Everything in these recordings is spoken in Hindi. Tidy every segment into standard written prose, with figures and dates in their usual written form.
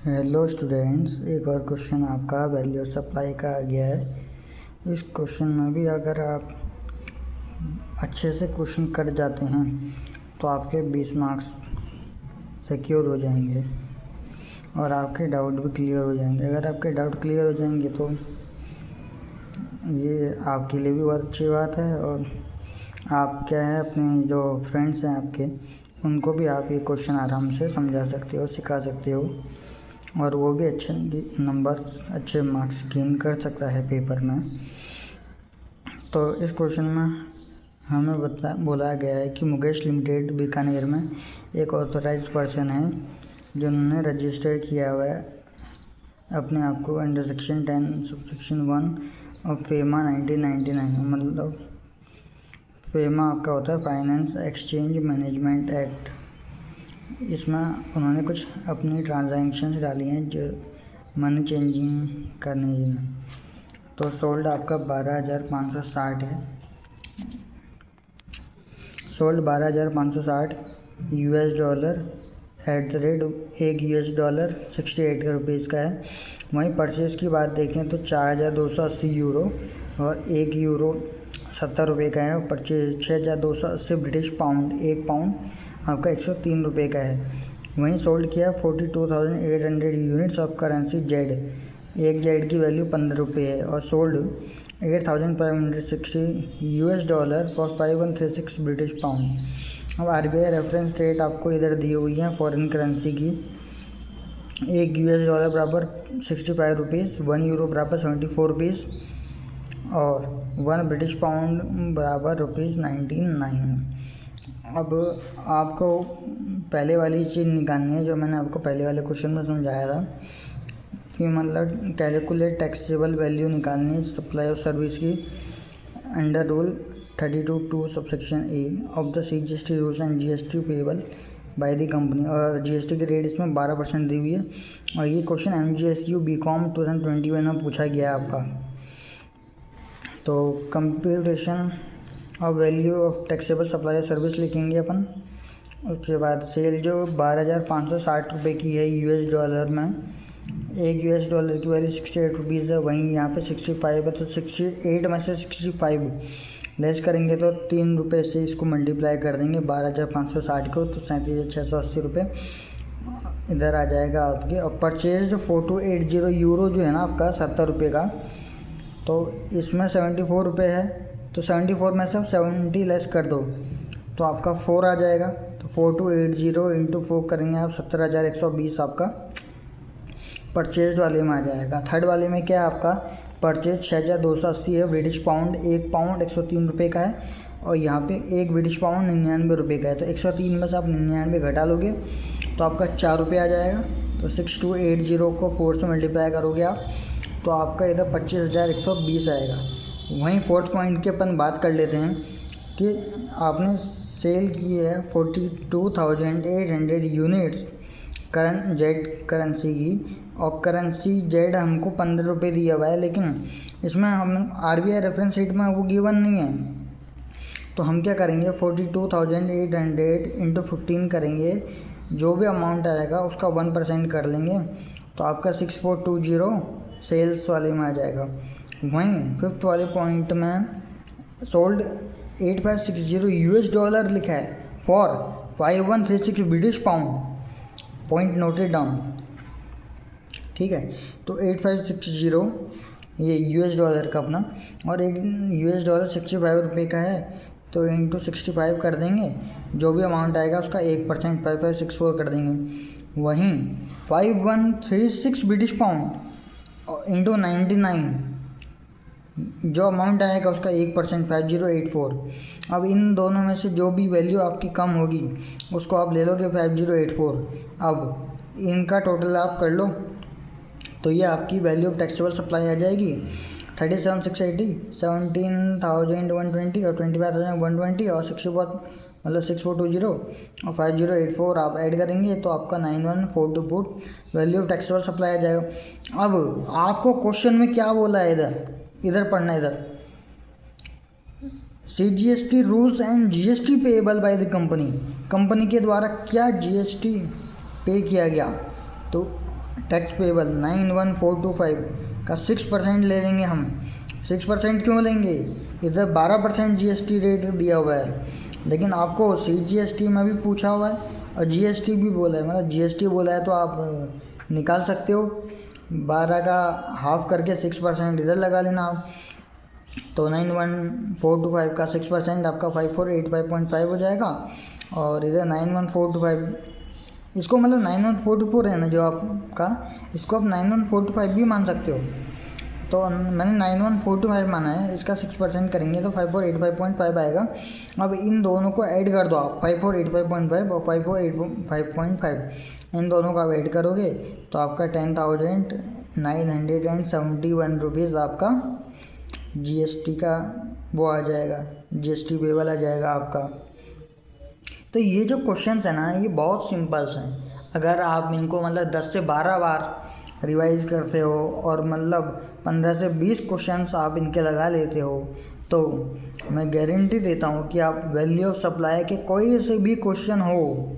हेलो स्टूडेंट्स, एक और क्वेश्चन आपका वैल्यू सप्लाई का आ गया है। इस क्वेश्चन में भी अगर आप अच्छे से क्वेश्चन कर जाते हैं तो आपके 20 मार्क्स सिक्योर हो जाएंगे और आपके डाउट भी क्लियर हो जाएंगे। अगर आपके डाउट क्लियर हो जाएंगे तो ये आपके लिए भी बहुत अच्छी बात है और आप क्या है अपने जो फ्रेंड्स हैं आपके उनको भी आप ये क्वेश्चन आराम से समझा सकते हो, सिखा सकते हो और वो भी अच्छे नंबर अच्छे मार्क्स गेन कर सकता है पेपर में। तो इस क्वेश्चन में हमें बोला गया है कि मुकेश लिमिटेड बीकानेर में एक ऑथराइज पर्सन है जिन्होंने रजिस्टर किया हुआ है अपने आप को अंडर सेक्शन 10 सबसेक्शन 1 और फेमा 1999। मतलब फेमा आपका होता है फाइनेंस एक्सचेंज मैनेजमेंट एक्ट। इसमें उन्होंने कुछ अपनी ट्रांजैक्शंस डाली हैं जो मनी चेंजिंग करने की हैं। तो सोल्ड आपका 12,560 है। Sold 12,560 US dollar at the rate एक यूएस डॉलर 68 रुपीज़ का है। वहीं परचेज़ की बात देखें तो 4,280 यूरो और 1 यूरो 70 रुपये का है। और परचेज 6,280 ब्रिटिश पाउंड, 1 पाउंड आपका 103 रुपये का है। वहीं सोल्ड किया 42,800 यूनिट्स ऑफ करेंसी जेड। एक जेड की वैल्यू 15 रुपये है। और sold 8,560 US dollar for 5136 British pound. अब आरबीआई रेफरेंस रेट आपको इधर दी हुई है फॉरेन करेंसी की। एक यूएस डॉलर बराबर 65 रुपीज़, 1 यूरो बराबर 74 रुपीज़ और 1 ब्रिटिश पाउंड बराबर ₹99। अब आपको पहले वाली चीज़ निकालनी है जो मैंने आपको पहले वाले क्वेश्चन में समझाया था कि मतलब कैलकुलेट टैक्सेबल वैल्यू निकालनी है सप्लाई ऑफ सर्विस की under rule 32(2) subsection A of the CGST rules and GST payable by the company. और जीएसटी की रेट इसमें 12% दी हुई है। और ये क्वेश्चन एमजीएसयू बीकॉम 2021 में पूछा गया है आपका। तो computation of value of taxable supply service लिखेंगे अपन। उसके बाद सेल जो 12,560 रुपये की है यूएस डॉलर में, एक यूएस डॉलर की वैल्यू 68 रुपीज़ है। वहीं यहाँ पे 65 है तो 68 में से 65 लेस करेंगे तो 3 रुपये से इसको मल्टीप्लाई कर देंगे 12,560 को, तो 37,680 रुपये इधर आ जाएगा आपके। और परचेज 4280 यूरो जो है ना आपका 70 रुपये का, तो इसमें 74 रुपये है तो 74 में से 70 लेस कर दो तो आपका 4 आ जाएगा। तो 4280 इंटू 4 करेंगे आप 17,120 आपका परचेज वाले में आ जाएगा। थर्ड वाले में क्या है आपका परचेज 6,280 है ब्रिटिश पाउंड, 1 पाउंड 103 रुपये का है और यहाँ पे 1 ब्रिटिश पाउंड 99 रुपये का है। तो 103 में से आप 99 घटा लोगे तो आपका 4 रुपये आ जाएगा। तो 6280 को 4 से मल्टीप्लाई करोगे आप तो आपका इधर 25,120 आएगा। वहीं फोर्थ पॉइंट की अपन बात कर लेते हैं कि आपने सेल की है 42,800 यूनिट्स करंट जेड करेंसी की और करेंसी जेड हमको 15 रुपये दिया हुआ है, लेकिन इसमें हम आरबीआई रेफरेंस रेट में वो गिवन नहीं है। तो हम क्या करेंगे 42,800 इंटू 15 करेंगे, जो भी अमाउंट आएगा उसका 1% कर लेंगे तो आपका 6420 सेल्स वाले में आ जाएगा। वहीं फिफ्थ वाले पॉइंट में सोल्ड 8560 यूएस डॉलर लिखा है for 5136 British pound. Point noted down, ठीक है। तो 8560 ये यूएस डॉलर का अपना, और एक यूएस डॉलर 65 रुपये का है तो इंटू 65 कर देंगे, जो भी अमाउंट आएगा उसका 1% 5564 कर देंगे। वहीं 5136 ब्रिटिश पाउंड इंटू 99 जो अमाउंट आएगा उसका 1% 5084। अब इन दोनों में से जो भी वैल्यू आपकी कम होगी उसको आप ले लोगे 5084। अब इनका टोटल आप कर लो तो ये आपकी वैल्यू ऑफ टैक्सेबल सप्लाई आ जाएगी 37,680, 17,120 और 25,120 और 64 मतलब 6420 और 5084 आप ऐड करेंगे तो आपका 9142 वैल्यू ऑफ टैक्सेबल सप्लाई आ जाएगा। अब आपको क्वेश्चन में क्या बोला है इधर पढ़ना, इधर CGST rules and GST payable by the company. Company के द्वारा क्या जीएसटी पे किया गया, तो टैक्स पेबल 91425 का 6% ले लेंगे हम। 6% क्यों लेंगे? इधर 12% GST रेट दिया हुआ है, लेकिन आपको CGST में भी पूछा हुआ है और GST भी बोला है, मतलब GST बोला है तो आप निकाल सकते हो। 12 का हाफ करके 6% इधर लगा लेना आप, तो 91425 का 6% आपका 5485.5 हो जाएगा। और इधर 91425, इसको मतलब 9144 है ना जो आपका, इसको आप 9145 भी मान सकते हो। तो मैंने 9145 माना है, इसका 6% करेंगे तो 5485.5 आएगा। अब इन दोनों को ऐड कर दो आप, 5485.5 और 5485.5, इन दोनों का आप ऐड करोगे तो आपका 10,971 रुपीज़ आपका GST का वो आ जाएगा, GST पेबल आ जाएगा आपका। तो ये जो क्वेश्चंस है ना, ये बहुत सिंपल्स हैं। अगर आप इनको मतलब 10 से 12 बार रिवाइज करते हो और मतलब 15 से 20 क्वेश्चंस आप इनके लगा लेते हो, तो मैं गारंटी देता हूँ कि आप वैल्यू ऑफ सप्लाई के कोई से भी क्वेश्चन हो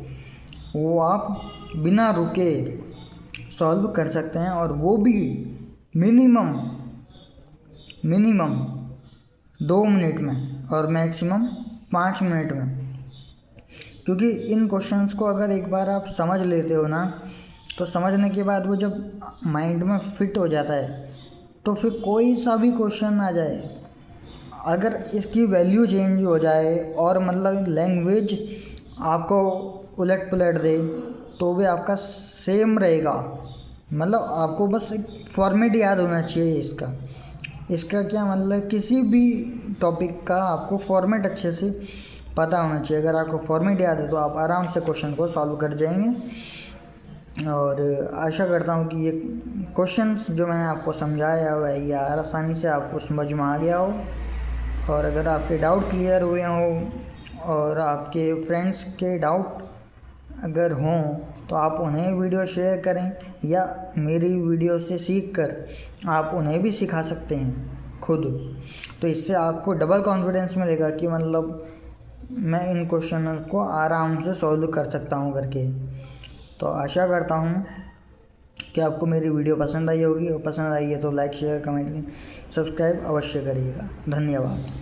वो आप बिना रुके सॉल्व कर सकते हैं, और वो भी मिनिमम 2 मिनट में और मैक्सिमम 5 मिनट में। क्योंकि इन क्वेश्चंस को अगर एक बार आप समझ लेते हो ना, तो समझने के बाद वो जब माइंड में फिट हो जाता है तो फिर कोई सा भी क्वेश्चन आ जाए, अगर इसकी वैल्यू चेंज हो जाए और मतलब लैंग्वेज आपको उलट पुलट दे तो भी आपका सेम रहेगा। मतलब आपको बस एक फॉर्मेट याद होना चाहिए इसका क्या मतलब, किसी भी टॉपिक का आपको फॉर्मेट अच्छे से पता होना चाहिए। अगर आपको फॉर्मेट याद है तो आप आराम से क्वेश्चन को सॉल्व कर जाएंगे। और आशा करता हूँ कि ये क्वेश्चंस जो मैंने आपको समझाया हुआ है ये आसानी से आपको समझ में आ गया हो। और अगर आपके डाउट क्लियर हुए हों और आपके फ्रेंड्स के डाउट अगर हों तो आप उन्हें वीडियो शेयर करें, या मेरी वीडियो से सीख कर आप उन्हें भी सिखा सकते हैं खुद। तो इससे आपको डबल कॉन्फिडेंस मिलेगा कि मतलब मैं इन क्वेश्चनों को आराम से सॉल्व कर सकता हूँ करके। तो आशा करता हूँ कि आपको मेरी वीडियो पसंद आई होगी, और पसंद आई है तो लाइक शेयर कमेंट सब्सक्राइब अवश्य करिएगा। धन्यवाद।